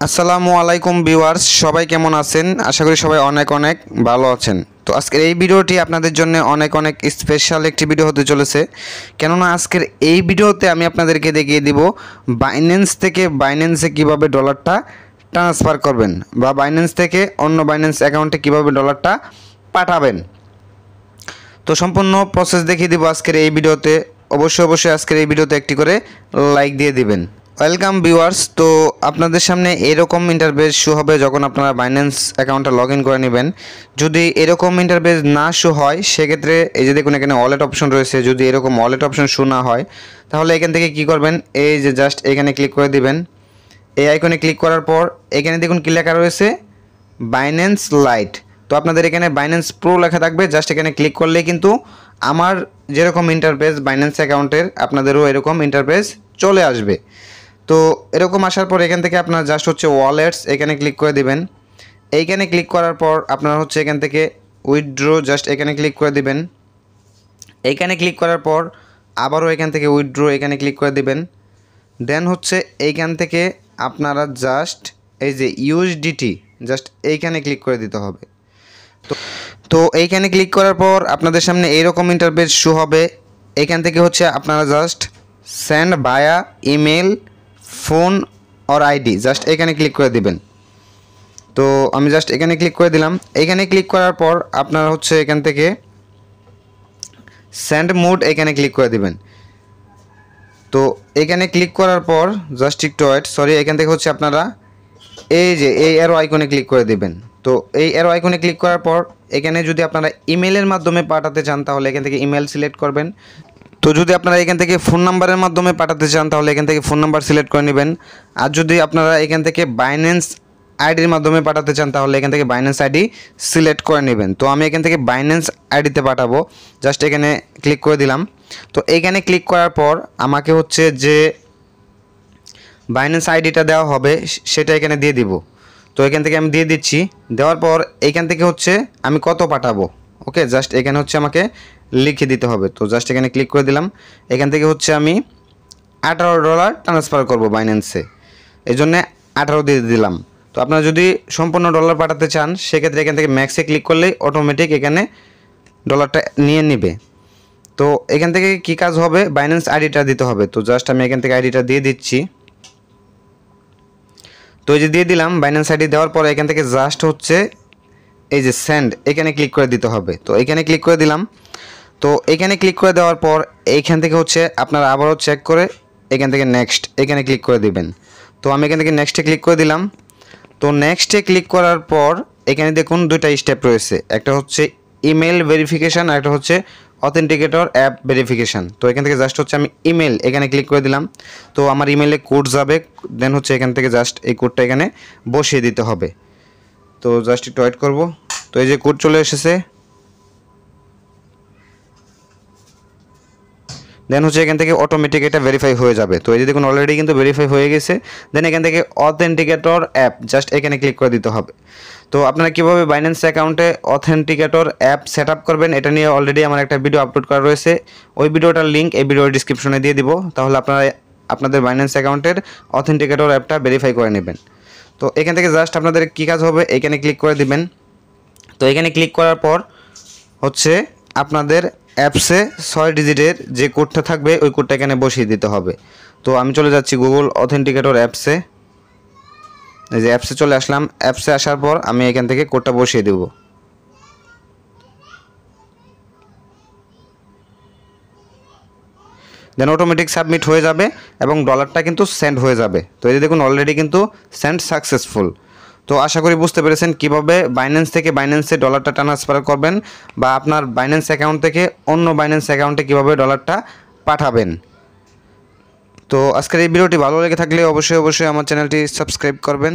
আসসালামু আলাইকুম ভিউয়ার্স, সবাই কেমন আছেন? আশা করি সবাই অনেক অনেক ভালো আছেন। তো আজকের এই ভিডিওটি আপনাদের জন্য অনেক অনেক স্পেশাল একটি ভিডিও হতে চলেছে, কেননা আজকের এই ভিডিওতে আমি আপনাদেরকে দেখিয়ে দিব বাইন্যান্স থেকে বাইন্যান্সে কিভাবে ডলারটা ট্রান্সফার করবেন বা বাইন্যান্স থেকে অন্য বাইন্যান্স অ্যাকাউন্টে কিভাবে ডলারটা পাঠাবেন। তো সম্পূর্ণ প্রসেস দেখিয়ে দিব আজকের এই ভিডিওতে। অবশ্যই আজকের এই ভিডিওতে একটি করে লাইক দিয়ে দিবেন। Welcome viewers. তো আপনাদের সামনে এরকম ইন্টারফেস শো হবে যখন আপনারা বাইন্যান্স অ্যাকাউন্টটা লগ ইন করে নেবেন। যদি এরকম ইন্টারফেস না শো হয় সেক্ষেত্রে এই যে দেখুন এখানে ওয়ালেট অপশন রয়েছে, যদি এরকম ওয়ালেট অপশন শো না হয় তাহলে এখান থেকে কি করবেন, এই যে জাস্ট এখানে ক্লিক করে দিবেন। এই আইকনে ক্লিক করার পর এখানে দেখুন কি লেখা রয়েছে, বাইন্যান্স লাইট। তো আপনাদের এখানে বাইন্যান্স প্রো লেখা থাকবে, জাস্ট এখানে ক্লিক করলেই কিন্তু আমার যেরকম ইন্টারফেস বাইন্যান্স অ্যাকাউন্টের আপনাদেরও এরকম ইন্টারফেস চলে আসবে। তো এরকম আসার পর এখান থেকে আপনার জাস্ট হচ্ছে ওয়ালেটস এখানে ক্লিক করে দিবেন। এইখানে ক্লিক করার পর আপনার হচ্ছে এখান থেকে উইথড্রো, জাস্ট এখানে ক্লিক করে দিবেন। এইখানে ক্লিক করার পর আবারও এখান থেকে উইথড্রো এখানে ক্লিক করে দিবেন। দেন হচ্ছে এইখান থেকে আপনারা জাস্ট এই যে ইউএসডিটি জাস্ট এইখানে ক্লিক করে দিতে হবে। তো এইখানে ক্লিক করার পর আপনাদের সামনে এইরকম ইন্টারফেস শো হবে। এইখান থেকে হচ্ছে আপনারা just send via email, phone or ID, just এখানে ক্লিক করে দিবেন। তো আমি জাস্ট এখানে ক্লিক করে দিলাম। এখানে ক্লিক করার পর আপনারা হচ্ছে এখান থেকে সেন্ড মোড এখানে ক্লিক করে দিবেন। তো এখানে ক্লিক করার পর জাস্ট একটু ওয়েট, এখান থেকে হচ্ছে আপনারা এই যে এই অ্যারো আইকনে ক্লিক করে দিবেন। তো এই অ্যারো আইকনে ক্লিক করার পর এখানে যদি আপনারা ইমেলের মাধ্যমে পাঠাতে চান তাহলে এখান থেকে ইমেল সিলেক্ট করবেন। তো যদি আপনারা এখান থেকে ফোন নাম্বারের মাধ্যমে পাঠাতে চান তাহলে এখান থেকে ফোন নাম্বার সিলেক্ট করে নেবেন। আর যদি আপনারা এখান থেকে বাইন্যান্স আইডির মাধ্যমে পাঠাতে চান তাহলে এখান থেকে বাইন্যান্স আইডি সিলেক্ট করে নেবেন। তো আমি এখান থেকে বাইন্যান্স আইডিতে পাঠাবো, জাস্ট এখানে ক্লিক করে দিলাম। তো এইখানে ক্লিক করার পর আমাকে হচ্ছে যে বাইন্যান্স আইডিটা দেওয়া হবে সেটা এখানে দিয়ে দিব। তো এখান থেকে আমি দিয়ে দিচ্ছি। দেওয়ার পর এইখান থেকে হচ্ছে আমি কত পাঠাবো, ওকে, জাস্ট এখানে হচ্ছে আমাকে লিখে দিতে হবে। তো জাস্ট এখানে ক্লিক করে দিলাম। এখান থেকে হচ্ছে আমি $18 ট্রান্সফার করব বাইন্যান্সে, এই জন্যে 18 দিয়ে দিলাম। তো আপনারা যদি সম্পূর্ণ ডলার পাঠাতে চান সেক্ষেত্রে এখান থেকে ম্যাক্সে ক্লিক করলেই অটোমেটিক এখানে ডলারটা নিয়ে নেবে। তো এখান থেকে কি কাজ হবে, বাইন্যান্স আইডিটা দিতে হবে। তো জাস্ট আমি এখান থেকে আইডিটা দিয়ে দিচ্ছি। তো এই যে দিয়ে দিলাম বাইন্যান্স আইডি। দেওয়ার পর এখান থেকে জাস্ট হচ্ছে এই যে সেন্ড এখানে ক্লিক করে দিতে হবে। তো এখানে ক্লিক করে দিলাম। তো এখানে ক্লিক করে দেওয়ার পর এইখান থেকে হচ্ছে আপনারা আবারও চেক করে এখান থেকে নেক্সট এখানে ক্লিক করে দিবেন। তো আমি এখান থেকে নেক্সটে ক্লিক করে দিলাম। তো নেক্সটে ক্লিক করার পর এখানে দেখুন দুইটা স্টেপ রয়েছে, একটা হচ্ছে ইমেল ভেরিফিকেশান আর একটা হচ্ছে অথেন্টিকেটর অ্যাপ ভেরিফিকেশান। তো এখান থেকে জাস্ট হচ্ছে আমি ইমেল এখানে ক্লিক করে দিলাম। তো আমার ইমেলে কোড যাবে, দেন হচ্ছে এখান থেকে জাস্ট এই কোডটা এখানে বসিয়ে দিতে হবে। তো জাস্ট একটু ওয়েট করব। তো এই যে কোড চলে এসেছে। দেন হচ্ছে এখান থেকে অটোমেটিক এটা ভেরিফাই হয়ে যাবে। তো এই যে দেখুন অলরেডি কিন্তু ভেরিফাই হয়ে গেছে। দেন এখান থেকে অথেন্টিকেটর অ্যাপ জাস্ট এখানে ক্লিক করে দিতে হবে। তো আপনারা কীভাবে বাইন্যান্স অ্যাকাউন্টে অথেন্টিকেটর অ্যাপ সেট আপ করবেন এটা নিয়ে অলরেডি আমার একটা ভিডিও আপলোড করা রয়েছে, ওই ভিডিওটার লিঙ্ক এই ভিডিওর ডিসক্রিপশনে দিয়ে দিব। তাহলে আপনারা আপনাদের বাইন্যান্স অ্যাকাউন্টের অথেন্টিকেটর অ্যাপটা ভেরিফাই করে নেবেন। তো এখান থেকে জাস্ট আপনাদের কী কাজ হবে, এখানে ক্লিক করে দিবেন। তো এখানে ক্লিক করার পর হচ্ছে আপনাদের অ্যাপসে 6 ডিজিটের যে কোডটা থাকবে ওই কোডটা এখানে বসিয়ে দিতে হবে। তো আমি চলে যাচ্ছি গুগল অথেন্টিকেটর অ্যাপসে। এই যে অ্যাপসে চলে আসলাম। অ্যাপসে আসার পর আমি এখান থেকে কোডটা বসিয়ে দেব। দেন অটোমেটিক সাবমিট হয়ে যাবে এবং ডলারটা কিন্তু সেন্ড হয়ে যাবে। তো এই যে দেখুন অলরেডি কিন্তু সেন্ড সাকসেসফুল। তো আশা করি বুঝতে পেরেছেন কীভাবে বাইন্যান্স থেকে বাইন্যান্সে ডলারটা ট্রান্সফার করবেন বা আপনার বাইন্যান্স অ্যাকাউন্ট থেকে অন্য বাইন্যান্স অ্যাকাউন্টে কীভাবে ডলারটা পাঠাবেন। তো আজকের এই ভিডিওটি ভালো লেগে থাকলে অবশ্যই আমার চ্যানেলটি সাবস্ক্রাইব করবেন।